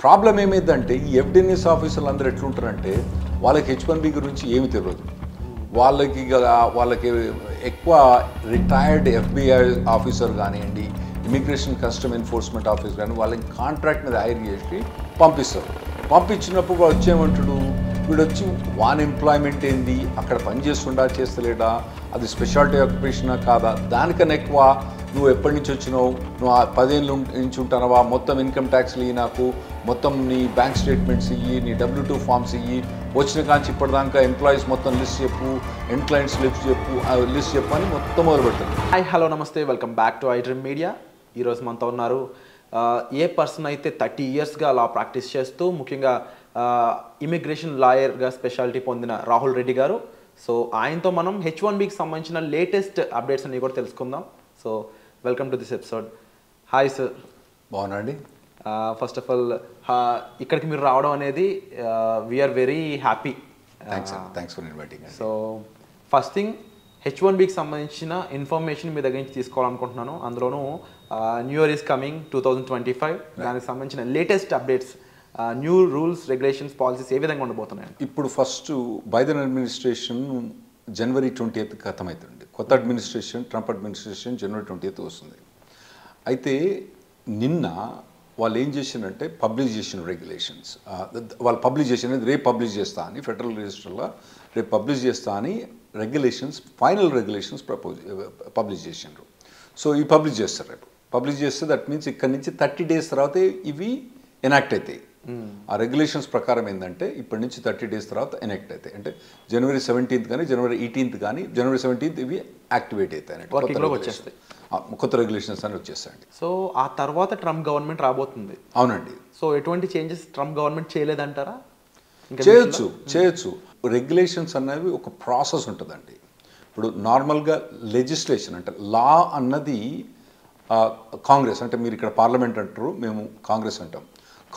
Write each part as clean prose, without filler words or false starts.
Problem ఏమైందంటే ఈ ఎఫ్డిఎన్ఎస్ ఆఫీసర్లు అందరూ ఎట్లుంటారంటే వాళ్ళకి H1B గురించి ఏమి తెలియదు. వాళ్ళకి ఎక్కువ రిటైర్డ్ FBI ఆఫీసర్ కానివ్వండి, ఇమిగ్రేషన్ కస్టమ్ ఎన్ఫోర్స్మెంట్ ఆఫీసర్ కానీ వాళ్ళకి కాంట్రాక్ట్ మీద హైర్ చేసి పంపిస్తారు. పంపించినప్పుడు వాడు వచ్చేమంటాడు, వీడు వచ్చి వాన్ ఎంప్లాయ్మెంట్ ఏంది, అక్కడ పని చేస్తుండా చేస్తలేడా, అది స్పెషాలిటీ ఆక్యుపేషనా కాదా, దానికన్నా ఎక్కువ నువ్వు ఎప్పటి నుంచి వచ్చినావు, నువ్వు 10 ఏళ్ళ నుంచి ఉంటానవా, మొత్తం ఇన్కమ్ ట్యాక్స్లు ఇయ్యి, నాకు మొత్తం నీ బ్యాంక్ స్టేట్మెంట్స్ ఇయ్యి, నీ W2 ఫామ్స్ ఇయ్యి, వచ్చిన కాంచి ఇప్పటిదాకా ఎంప్లాయీస్ మొత్తం లిస్ట్ చెప్పు, ఎండ్ క్లయింట్స్ లిస్ట్ చెప్పు అని మొత్తం మొదలు పెడతాడు. హాయ్ హలో నమస్తే, welcome back to iDream media. ఈరోజు మనతో ఉన్నారు ఏ పర్సన్ అయితే 30 ఇయర్స్గా లా ప్రాక్టీస్ చేస్తూ ముఖ్యంగా ఇమిగ్రేషన్ లాయర్గా స్పెషాలిటీ పొందిన రాహుల్ రెడ్డి గారు. సో ఆయనతో మనం H1Bకి సంబంధించిన లేటెస్ట్ అప్డేట్స్ అన్ని కూడా తెలుసుకుందాం. So welcome to this episode. Hi sir. బాగున్నా అండి. ఫస్ట్ ఆఫ్ ఆల్ ఇక్కడికి మీరు రావడం అనేది we are very happy. Thanks for inviting. So first thing, H1Bకి సంబంధించిన ఇన్ఫర్మేషన్ మీ దగ్గర నుంచి తీసుకోవాలనుకుంటున్నాను. అందులోనూ న్యూ ఇయర్ ఈస్ కమింగ్ 2025, దానికి సంబంధించిన latest updates, new rules, regulations, policies ఏ విధంగా ఉండబోతున్నాయి? ఇప్పుడు ఫస్ట్ బైడెన్ అడ్మినిస్ట్రేషన్ జనవరి 20th ఖతమవుతుంది. కొత్త అడ్మినిస్ట్రేషన్, ట్రంప్ అడ్మినిస్ట్రేషన్ జనవరి 20th వస్తుంది. అయితే నిన్న వాళ్ళు ఏం చేసినంటే పబ్లిష్ చేసిన రెగ్యులేషన్స్, వాళ్ళు పబ్లిష్ చేసినది రేపు పబ్లిష్ చేస్తా అని, ఫెడరల్ రిజిస్టర్లో రేపు పబ్లిష్ చేస్తా అని రెగ్యులేషన్స్, ఫైనల్ రెగ్యులేషన్స్ పబ్లిష్ చేసిండ్రు. సో ఇవి పబ్లిష్ చేస్తారు రేపు. పబ్లిష్ చేస్తే దట్ మీన్స్ ఇక్కడ నుంచి 30 days తర్వాత ఇవి ఎనాక్ట్ అవుతాయి. ఆ రెగ్యులేషన్స్ ప్రకారం ఏంటంటే ఇప్పటి నుంచి 30 days తర్వాత ఎనాక్ట్ అవుతాయి. అంటే జనవరి 17th కానీ జనవరి 18th కానీ జనవరి 17th ఇవి యాక్టివేట్ అవుతాయి, కొత్త రెగ్యులేషన్స్ అని వచ్చేస్తాయండి. సో ఆ తర్వాత ట్రంప్ గవర్నమెంట్ రాబోతుంది. అవునండి. సో ఎటువంటి చేంజెస్ ట్రంప్ గవర్నమెంట్ చేయలేదంటారా? చేయొచ్చు. రెగ్యులేషన్స్ అనేవి ఒక ప్రాసెస్ ఉంటుందండి. ఇప్పుడు నార్మల్గా లెజిస్లేషన్ అంటే లా అన్నది కాంగ్రెస్, అంటే మీరు ఇక్కడ పార్లమెంట్ అంటారు, మేము కాంగ్రెస్ అంటాం.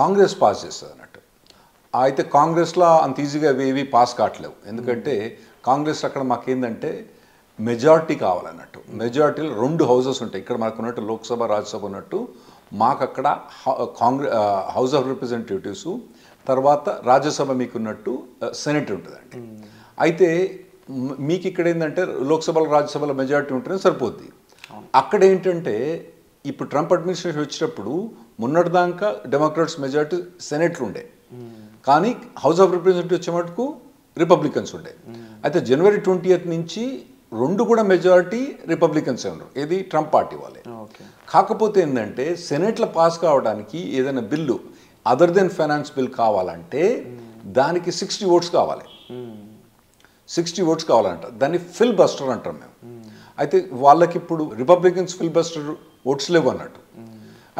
కాంగ్రెస్ పాస్ చేస్తుంది అన్నట్టు. అయితే కాంగ్రెస్లో అంత ఈజీగా ఏవి పాస్ కావట్లేవు. ఎందుకంటే కాంగ్రెస్ అక్కడ మాకేందంటే మెజారిటీ కావాలన్నట్టు. మెజారిటీలో 2 houses ఉంటాయి. ఇక్కడ మనకు ఉన్నట్టు లోక్సభ, రాజ్యసభ ఉన్నట్టు మాకు అక్కడ హౌస్ ఆఫ్ రిప్రజెంటేటివ్స్, తర్వాత రాజ్యసభ మీకున్నట్టు సెనెట్ ఉంటుందండి. అయితే మీకు ఇక్కడ ఏంటంటే లోక్సభలో, రాజ్యసభలో మెజారిటీ ఉంటేనే సరిపోద్ది. అక్కడ ఏంటంటే ఇప్పుడు ట్రంప్ అడ్మినిస్ట్రేషన్ వచ్చినప్పుడు మొన్నటిదాకా డెమోక్రాట్స్ మెజారిటీ సెనెట్లు ఉండే, కానీ హౌస్ ఆఫ్ రిప్రజెంటేటివ్ వచ్చే మటుకు రిపబ్లికన్స్ ఉండే. అయితే జనవరి 20th నుంచి 2 కూడా మెజారిటీ రిపబ్లికన్సే ఉన్నారు, ఏది ట్రంప్ పార్టీ వాళ్ళే. కాకపోతే ఏంటంటే సెనెట్లో పాస్ కావడానికి ఏదైనా bill other than finance bill కావాలంటే దానికి 60 votes కావాలి. 60 votes కావాలంట. దాన్ని ఫిల్ బస్టర్ అంటాం మేము. అయితే వాళ్ళకి ఇప్పుడు రిపబ్లికన్స్ ఫిల్ బస్టర్ ఓట్స్ లేవు అన్నట్టు.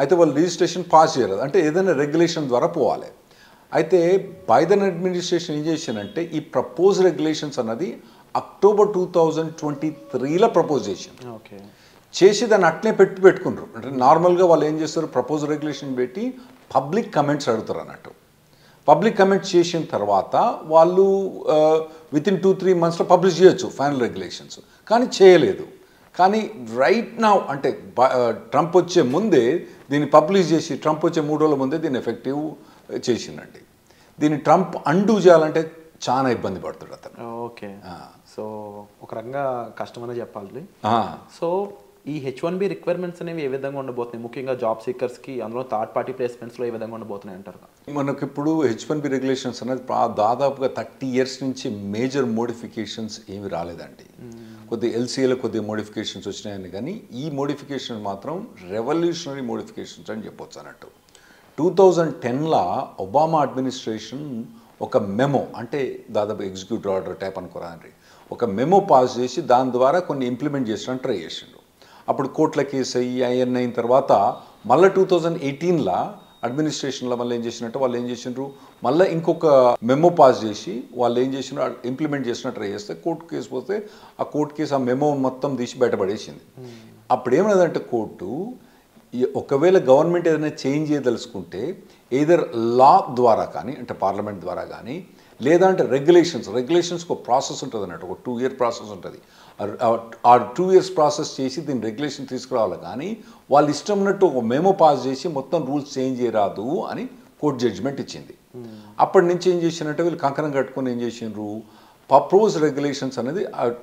అయితే వాళ్ళు రిజిస్ట్రేషన్ పాస్ చేయలేదు, అంటే ఏదైనా రెగ్యులేషన్ ద్వారా పోవాలి. అయితే బైడెన్ అడ్మినిస్ట్రేషన్ ఏం చేసిందంటే ఈ ప్రపోజ్ రెగ్యులేషన్స్ అన్నది అక్టోబర్ 2023లో ప్రపోజ్ చేసి దాన్ని అట్లే పెట్టుకున్నారు. అంటే నార్మల్గా వాళ్ళు ఏం చేస్తారు, ప్రపోజ్ రెగ్యులేషన్ పెట్టి పబ్లిక్ కమెంట్స్ అడుగుతారు అన్నట్టు. పబ్లిక్ కమెంట్స్ చేసిన తర్వాత వాళ్ళు వితిన్ 2-3 monthsలో పబ్లిష్ చేయొచ్చు ఫైనల్ రెగ్యులేషన్స్, కానీ చేయలేదు. కానీ రైట్ నౌ అంటే ట్రంప్ వచ్చే ముందే దీన్ని పబ్లిష్ చేసి, ట్రంప్ వచ్చే 3 రోజుల ముందే దీన్ని ఎఫెక్టివ్ చేసిందండి. దీన్ని ట్రంప్ అండూ చేయాలంటే చాలా ఇబ్బంది పడుతుంది అతను. ఓకే. సో ఒక రకంగా కష్టమనే చెప్పాలి. సో ఈ H1B రిక్వైర్మెంట్స్ అనేవి ఏ విధంగా ఉండబోతున్నాయి, ముఖ్యంగా జాబ్ సీకర్స్కి, అందులో థర్డ్ పార్టీ ప్లేస్మెంట్స్లో ఏ విధంగా ఉండబోతున్నాయి అంటారు? మనకు ఇప్పుడు H1B రెగ్యులేషన్స్ అనేది దాదాపుగా 30 years నుంచి మేజర్ మోడిఫికేషన్స్ ఏమి రాలేదండి. కొద్ది LCAలో కొద్ది మోడిఫికేషన్స్ వచ్చినాయని, కానీ ఈ మోడిఫికేషన్ మాత్రం రెవల్యూషనరీ మోడిఫికేషన్స్ అని చెప్పొచ్చు అన్నట్టు. 2010లో ఒబామా అడ్మినిస్ట్రేషన్ ఒక మెమో, అంటే దాదాపు ఎగ్జిక్యూటివ్ ఆర్డర్ టైప్ అనుకోరా అండి, ఒక మెమో పాస్ చేసి దాని ద్వారా కొన్ని ఇంప్లిమెంట్ చేసడానికి ట్రై చేసిండు. అప్పుడు కోర్టుల కేసు అయ్యి అవన్నీ అయిన తర్వాత మళ్ళీ 2018లో అడ్మినిస్ట్రేషన్లో మళ్ళీ ఏం చేసినట్టు వాళ్ళు ఏం చేసినారు, మళ్ళీ ఇంకొక మెమో పాస్ చేసి వాళ్ళు ఏం చేసినారు, ఇంప్లిమెంట్ చేసినట్టు ట్రై చేస్తే కోర్టు కేసు పోతే ఆ కోర్టు కేసు ఆ మెమో మొత్తం తీసి బయటపడేసింది. అప్పుడు ఏమన్నదంటే కోర్టు, ఒకవేళ గవర్నమెంట్ ఏదైనా చేంజ్ చేయదలుచుకుంటే ఎయిదర్ లా ద్వారా కానీ, అంటే పార్లమెంట్ ద్వారా కానీ, లేదంటే రెగ్యులేషన్స్కి ఒక ప్రాసెస్ ఉంటుంది అన్నట్టు, ఒక 2 year ప్రాసెస్ ఉంటుంది. ఆ 2 years ప్రాసెస్ చేసి దీన్ని రెగ్యులేషన్ తీసుకురావాలి. కానీ వాళ్ళు ఇష్టం ఉన్నట్టు ఒక మెమో పాస్ చేసి మొత్తం రూల్స్ చేంజ్ చేయరాదు అని కోర్టు జడ్జిమెంట్ ఇచ్చింది. అప్పటి నుంచి ఏం చేసినట్టే వీళ్ళు కంకణం కట్టుకొని ఏం చేసిండ్రు, ప్రపోజ్ రెగ్యులేషన్స్ అనేది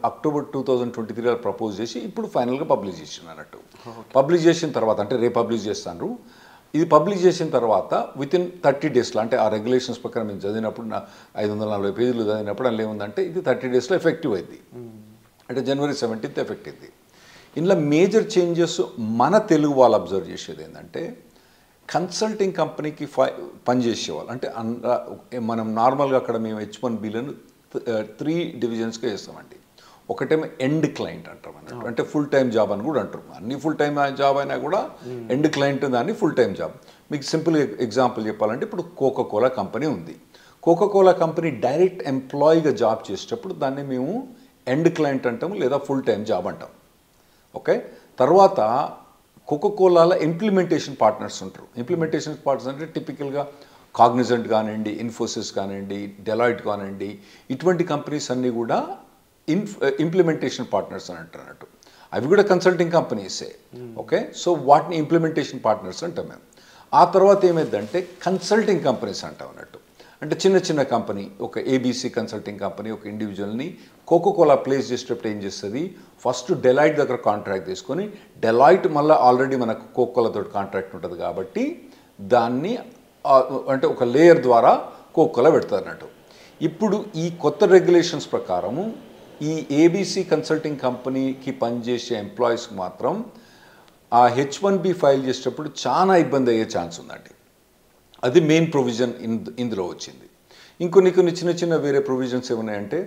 అక్టోబర్ 2023లో ప్రపోజ్ చేసి ఇప్పుడు ఫైనల్గా పబ్లిష్ చేసిన అన్నట్టు. పబ్లిష్ చేసిన తర్వాత అంటే రేపు పబ్లిష్ చేస్తాను. ఇది పబ్లిష్ చేసిన తర్వాత వితిన్ 30 డేస్లో అంటే ఆ రెగ్యులేషన్స్ ప్రకారం మేము చదివినప్పుడు 540 పేజీలు చదివినప్పుడు అందులో ఏముందంటే ఇది 30 డేస్లో ఎఫెక్టివ్ అయింది. అంటే జనవరి 17th ఎఫెక్ట్ అయింది. ఇందులో మేజర్ చేంజెస్ మన తెలుగు వాళ్ళు అబ్జర్వ్ చేసేది ఏంటంటే కన్సల్టింగ్ కంపెనీకి పనిచేసేవాళ్ళు అంటే మనం నార్మల్గా అక్కడ మేము H1Bలను 3 డివిజన్స్గా చేస్తామండి. ఒకటేమో ఎండ్ క్లయింట్ అంటాం అన్నట్టు, అంటే ఫుల్ టైం జాబ్ అని కూడా అంటారు. అన్ని ఫుల్ టైం జాబ్ అయినా కూడా ఎండ్ క్లయింట్ దాన్ని ఫుల్ టైం జాబ్. మీకు సింపుల్ ఎగ్జాంపుల్ చెప్పాలంటే ఇప్పుడు కోకోకోలా కంపెనీ ఉంది. కోకోకోలా కంపెనీ డైరెక్ట్ ఎంప్లాయీగా జాబ్ చేసేటప్పుడు దాన్ని మేము ఎండ్ క్లయింట్ అంటాము లేదా ఫుల్ టైం జాబ్ అంటాం. ఓకే, తర్వాత కోకోకోలాలో ఇంప్లిమెంటేషన్ పార్ట్నర్స్ ఉంటారు. ఇంప్లిమెంటేషన్ పార్ట్నర్స్ అంటే టిపికల్గా కాగ్నిజెంట్ కానివ్వండి, ఇన్ఫోసిస్ కానివ్వండి, డెలాయిట్ కానివ్వండి, ఇటువంటి కంపెనీస్ అన్నీ కూడా ఇంప్లిమెంటేషన్ పార్ట్నర్స్ అని అంటారు అన్నట్టు. అవి కూడా కన్సల్టింగ్ కంపెనీసే. ఓకే, సో వాటిని ఇంప్లిమెంటేషన్ పార్ట్నర్స్ అంటాం మేము. ఆ తర్వాత ఏమైందంటే కన్సల్టింగ్ కంపెనీస్ అంటాం అన్నట్టు. అంటే చిన్న చిన్న కంపెనీ, ఒక ఏబీసీ కన్సల్టింగ్ కంపెనీ ఒక ఇండివిజువల్ని కోకోకోలా ప్లేస్ చేసేటప్పుడు ఏం చేస్తుంది, ఫస్ట్ డెలాయిట్ దగ్గర కాంట్రాక్ట్ తీసుకొని, డెలాయిట్ మళ్ళీ ఆల్రెడీ మనకు కోకోకోలాతో కాంట్రాక్ట్ ఉంటుంది కాబట్టి దాన్ని అంటే ఒక లేయర్ ద్వారా కోకోకోలా పెడతారు అన్నట్టు. ఇప్పుడు ఈ కొత్త రెగ్యులేషన్స్ ప్రకారము ఈ ఏబీసీ కన్సల్టింగ్ కంపెనీకి పనిచేసే ఎంప్లాయీస్కి మాత్రం ఆ H1B ఫైల్ చేసేటప్పుడు చాలా ఇబ్బంది అయ్యే ఛాన్స్ ఉందండి. అది మెయిన్ ప్రొవిజన్ ఇందులో వచ్చింది. కొన్ని చిన్న చిన్న వేరే ప్రొవిజన్స్ ఏమున్నాయంటే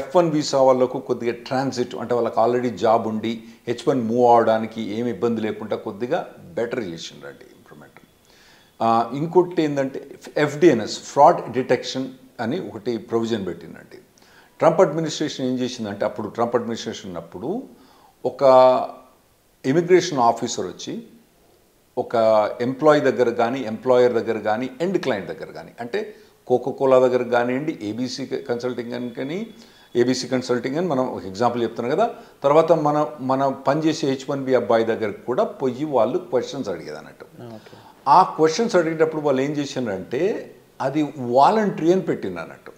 F1 వీసా వాళ్ళకు కొద్దిగా ట్రాన్సిట్ అంటే వాళ్ళకి ఆల్రెడీ జాబ్ ఉండి H1 మూవ్ అవడానికి ఏమి ఇబ్బంది లేకుండా కొద్దిగా బెటర్ చేసిండ్రండి ఇంప్రూవ్మెంట్. ఇంకోటి ఏంటంటే FDNS ఫ్రాడ్ డిటెక్షన్ అని ఒకటి ప్రొవిజన్ పెట్టిందండి. ట్రంప్ అడ్మినిస్ట్రేషన్ ఏం చేసిందంటే అప్పుడు ట్రంప్ అడ్మినిస్ట్రేషన్ ఉన్నప్పుడు ఒక ఇమిగ్రేషన్ ఆఫీసర్ వచ్చి ఒక ఎంప్లాయీ దగ్గర కానీ ఎంప్లాయర్ దగ్గర కానీ ఎండ్ క్లయింట్ దగ్గర కానీ అంటే కోకోకోలా దగ్గర కానివ్వండి, ఏబీసీ కన్సల్టింగ్ అని మనం ఒక ఎగ్జాంపుల్ చెప్తున్నాం కదా. తర్వాత మన పనిచేసే H1B అబ్బాయి దగ్గరకు కూడా పోయి వాళ్ళు క్వశ్చన్స్ అడిగేది అన్నట్టు. ఆ క్వశ్చన్స్ అడిగేటప్పుడు వాళ్ళు ఏం చేసిండ్రంటే అది వాలంటరీ అని పెట్టింది అన్నట్టు.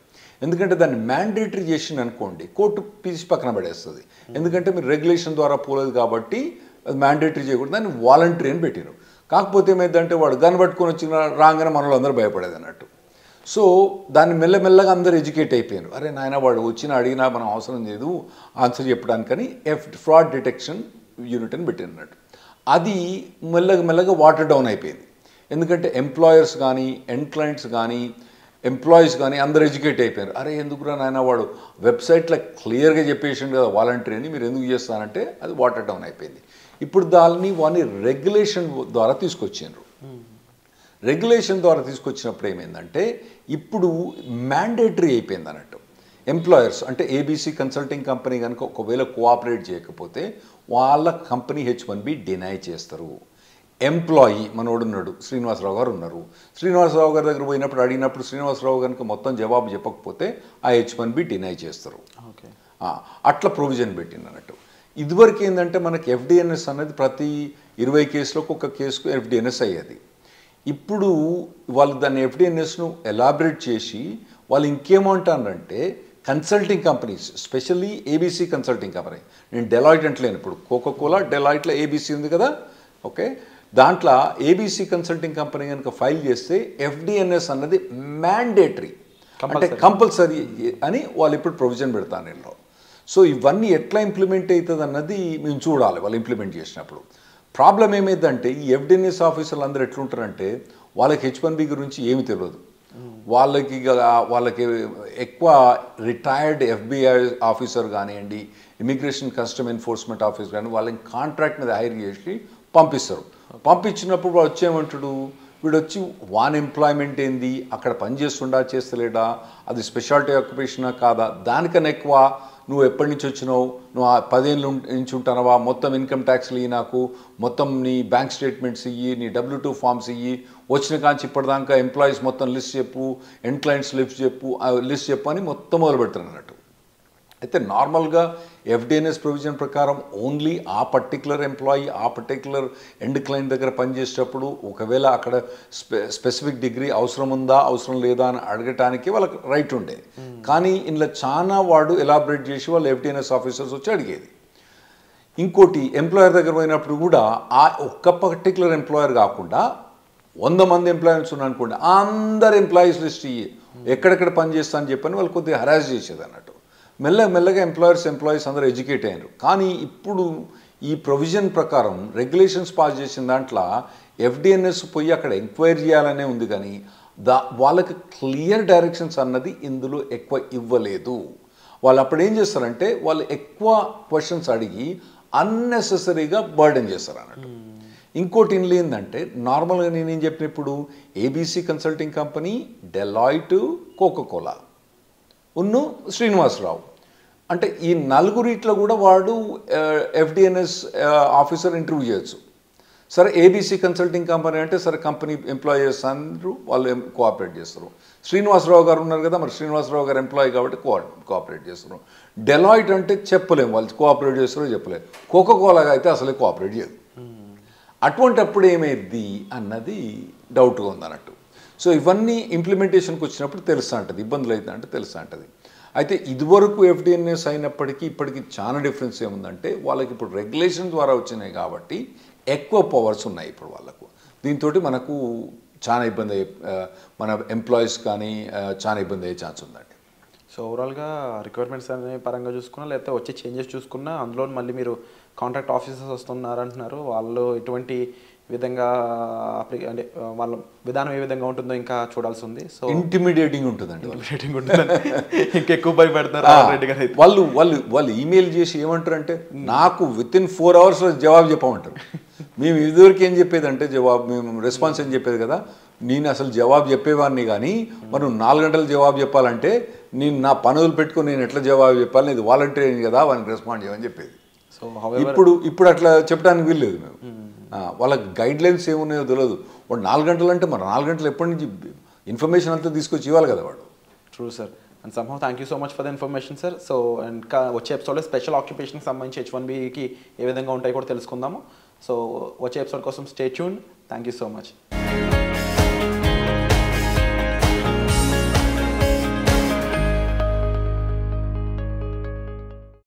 ఎందుకంటే దాన్ని మ్యాండేటరీ చేసింది అనుకోండి కోర్టు పీసి పక్కన పడేస్తుంది. ఎందుకంటే మీరు రెగ్యులేషన్ ద్వారా పోలేదు కాబట్టి అది మ్యాండేటరీ చేయకూడదు, దాన్ని వాలంటరీ అని పెట్టినారు. కాకపోతే ఏమైందంటే వాడు గన్ పట్టుకొని వచ్చిన రాగానే మనలో అందరూ భయపడేది అన్నట్టు. సో దాన్ని మెల్లమెల్లగా అందరూ ఎడ్యుకేట్ అయిపోయారు. అరే నాయన వాడు వచ్చినా అడిగినా మనం అవసరం లేదు ఆన్సర్ చెప్పడానికని ఫ్రాడ్ డిటెక్షన్ యూనిట్ అని పెట్టినట్టు. అది మెల్లగా వాటర్ డౌన్ అయిపోయింది. ఎందుకంటే ఎంప్లాయర్స్ కానీ ఎండ్ క్లయింట్స్ కానీ ఎంప్లాయీస్ కానీ అందరు ఎడ్యుకేట్ అయిపోయారు. అరే ఎందుకురా నాయన వాడు వెబ్సైట్లో క్లియర్గా చెప్పేసిండు కదా వాలంటరీ అని, మీరు ఎందుకు చేస్తారంటే అది వాటర్ డౌన్ అయిపోయింది. ఇప్పుడు వాడిని రెగ్యులేషన్ ద్వారా తీసుకొచ్చిండ్రు. రెగ్యులేషన్ ద్వారా తీసుకొచ్చినప్పుడు ఏమైందంటే ఇప్పుడు మ్యాండేటరీ అయిపోయింది అన్నట్టు. ఎంప్లాయర్స్ అంటే ఏబీసీ కన్సల్టింగ్ కంపెనీ కనుక ఒకవేళ కోఆపరేట్ చేయకపోతే వాళ్ళ కంపెనీ H1B డినై చేస్తారు. ఎంప్లాయీ మనోడున్నాడు, శ్రీనివాసరావు గారు ఉన్నారు, శ్రీనివాసరావు గారి దగ్గర పోయినప్పుడు అడిగినప్పుడు శ్రీనివాసరావు కనుక మొత్తం జవాబు చెప్పకపోతే ఆ H1B డినై చేస్తారు. అట్లా ప్రొవిజన్ పెట్టింది అన్నట్టు. ఇదివరకు ఏంటంటే మనకి FDNS అనేది ప్రతి 20 కేసులకు ఒక కేసుకు FDNS అయ్యేది. ఇప్పుడు వాళ్ళు దాన్ని FDNSను ఎలాబరేట్ చేసి వాళ్ళు ఇంకేమంటారంటే consulting companies, specially ABC consulting company, నేను డెలాయిట్ అంటలేను, ఇప్పుడు కోకోకోలా డెలాయిట్లో ఏబీసీ ఉంది కదా. ఓకే, దాంట్లో ఏబీసీ కన్సల్టింగ్ కంపెనీ కనుక ఫైల్ చేస్తే FDNS అన్నది మ్యాండేటరీ అంటే కంపల్సరీ అని వాళ్ళు ఇప్పుడు ప్రొవిజన్ పెడతాను నేను. సో ఇవన్నీ ఎట్లా ఇంప్లిమెంట్ అవుతుంది అన్నది మేము చూడాలి వాళ్ళు ఇంప్లిమెంట్ చేసినప్పుడు. ప్రాబ్లం ఏమైందంటే ఈ FDNS ఆఫీసర్లు అందరూ ఎట్లుంటారంటే వాళ్ళకి H1B గురించి ఏమి తెలియదు. వాళ్ళకి ఎక్కువ రిటైర్డ్ FBI ఆఫీసర్ కానివ్వండి, ఇమిగ్రేషన్ కస్టమ్ ఎన్ఫోర్స్మెంట్ ఆఫీసర్ కానీ వాళ్ళని కాంట్రాక్ట్ మీద హైర్ చేసి పంపిస్తారు. పంపించినప్పుడు వాడు వచ్చేమంటాడు, వీడు వచ్చి వాన్ ఎంప్లాయ్మెంట్ ఏంది, అక్కడ పని చేస్తుండా చేస్తలేడా, అది స్పెషాలిటీ ఆక్యుపేషనా కాదా, దానికన్నా ఎక్కువ నువ్వు ఎప్పటి నుంచి వచ్చినావు, నువ్వు 10 ఏళ్ళ నుంచి ఉంటానవా, మొత్తం ఇన్కమ్ ట్యాక్స్లు ఇయ్యి, నాకు మొత్తం నీ బ్యాంక్ స్టేట్మెంట్స్ ఇయ్యి, నీ W2 ఫామ్స్ ఇయ్యి, వచ్చిన కాంచి ఇప్పటిదాకా ఎంప్లాయీస్ మొత్తం లిస్ట్ చెప్పు, ఎండ్ క్లయింట్స్ లిస్ట్ చెప్పు అని మొత్తం మొదలు పెడతారు అన్నట్టు. అయితే నార్మల్గా ఎఫ్డిఎన్ఎస్ ప్రొవిజన్ ప్రకారం ఓన్లీ ఆ పర్టికులర్ ఎంప్లాయీ ఆ పర్టికులర్ ఎండ్ క్లయింట్ దగ్గర పనిచేసేటప్పుడు ఒకవేళ అక్కడ స్పెసిఫిక్ డిగ్రీ అవసరం ఉందా అవసరం లేదా అని అడగటానికి వాళ్ళకి రైట్ ఉండే. కానీ ఇందులో చాలా వాడు ఎలాబరేట్ చేసి వాళ్ళు ఎఫ్డిఎన్ఎస్ ఆఫీసర్స్ వచ్చి అడిగేది. ఇంకోటి ఎంప్లాయర్ దగ్గర పోయినప్పుడు కూడా ఆ ఒక్క పర్టికులర్ ఎంప్లాయర్ కాకుండా 100 మంది ఎంప్లాయీస్ ఉన్నారనుకోండి, అందరు ఎంప్లాయీస్ లిస్ట్ ఎక్కడెక్కడ పనిచేస్తా అని చెప్పని వాళ్ళు కొద్దిగా హరాస్ చేసేది అన్నట్టు. మెల్లగా ఎంప్లాయీస్ అందరూ ఎడ్యుకేట్ అయ్యారు. కానీ ఇప్పుడు ఈ ప్రొవిజన్ ప్రకారం రెగ్యులేషన్స్ పాస్ చేసిన దాంట్లో ఎఫ్డిఎన్ఎస్ పోయి అక్కడ ఎంక్వైరీ చేయాలనే ఉంది, కానీ వాళ్ళకి క్లియర్ డైరెక్షన్స్ అన్నది ఇందులో ఎక్కువ ఇవ్వలేదు. వాళ్ళు అప్పుడు ఏం చేస్తారంటే వాళ్ళు ఎక్కువ క్వశ్చన్స్ అడిగి అన్నెసెసరీగా బర్డెన్ చేస్తారు అన్నట్టు. ఇంకోటి ఇందులో ఏంటంటే నార్మల్గా నేనేం చెప్పినప్పుడు ABC consulting company, Deloitte, Coca Cola ఉన్ను శ్రీనివాసరావు అంటే ఈ నలుగురిట్లో కూడా వాడు ఎఫ్డిఎన్ఎస్ ఆఫీసర్ ఇంటర్వ్యూ చేయొచ్చు. సరే ఏబీసీ కన్సల్టింగ్ కంపెనీ అంటే సరే కంపెనీ ఎంప్లాయీస్ అందరూ వాళ్ళు కోఆపరేట్ చేస్తారు. శ్రీనివాసరావు గారు ఉన్నారు కదా, మరి శ్రీనివాసరావు గారు ఎంప్లాయీ కాబట్టి కోఆపరేట్ చేస్తారు. డెలాయిట్ అంటే చెప్పలేము వాళ్ళు కోఆపరేట్ చేస్తారో చెప్పలేము. కోకోకోలాగా అయితే అసలే కోఆపరేట్ చేయదు. అటువంటిప్పుడు ఏమైంది అన్నది డౌట్గా ఉందన్నట్టు. సో ఇవన్నీ ఇంప్లిమెంటేషన్కి వచ్చినప్పుడు తెలుస్తూ ఉంటుంది, ఇబ్బందులు అవుతుందంటే తెలుస్తూ ఉంటుంది. అయితే ఇదివరకు ఎఫ్డిఎన్ఎస్ అయినప్పటికీ ఇప్పటికి చాలా డిఫరెన్స్ ఏముందంటే వాళ్ళకి ఇప్పుడు రెగ్యులేషన్ ద్వారా వచ్చినాయి కాబట్టి ఎక్కువ పవర్స్ ఉన్నాయి ఇప్పుడు వాళ్ళకు. దీంతో మనకు చాలా ఇబ్బంది మన ఎంప్లాయీస్ కానీ చాలా ఇబ్బంది అయ్యే ఛాన్స్ ఉందండి. సో ఓవరాల్గా రిక్వైర్మెంట్స్ అనే పరంగా చూసుకున్నా లేకపోతే వచ్చే చేంజెస్ చూసుకున్నా అందులో మళ్ళీ మీరు కాంట్రాక్ట్ ఆఫీసర్స్ వస్తున్నారు అంటున్నారు. వాళ్ళు ఎటువంటి విధంగా అంటే వాళ్ళ విధానం ఏ విధంగా ఉంటుందో ఇంకా చూడాల్సి ఉంది. సో ఇంటిమిడియేటింగ్ ఉంటుందండి, ఇంకెక్కువ భయపెడతారు రెడ్డి గారు. వాళ్ళు ఈమెయిల్ చేసి ఏమంటారంటే నాకు వితిన్ 4 hours జవాబు చెప్పమంటారు. మేము ఇదివరకు ఏం చెప్పేదంటే మేము రెస్పాన్స్ ఏం చెప్పేది కదా, నేను అసలు జవాబు చెప్పేవాడిని కానీ మనం 4 గంటలు జవాబు చెప్పాలంటే నేను నా పనులు పెట్టుకుని నేను ఎట్లా జవాబు చెప్పాలి, ఇది వాలంటీర్ కదా వాళ్ళకి రెస్పాండ్ చేయమని చెప్పేది. సో ఇప్పుడు అట్లా చెప్పడానికి వీల్లేదు. మేము వాళ్ళకి గైడ్ లైన్స్ ఏమున్నాయో తెలియదు. వాడు 4 గంటలు అంటే మరి 4 గంటలు ఎప్పటి నుంచి ఇన్ఫర్మేషన్ అంతా తీసుకొచ్చి ఇవ్వాలి కదా వాడు. True sir. And somehow thank you so much for the information sir. So ఇంకా వచ్చే ఎపిసోడ్లో స్పెషల్ ఆక్యుపేషన్కి సంబంధించి H1Bకి ఏ విధంగా ఉంటాయో కూడా తెలుసుకుందాము. సో వచ్చే ఎపిసోడ్ కోసం stay tune. Thank you so much.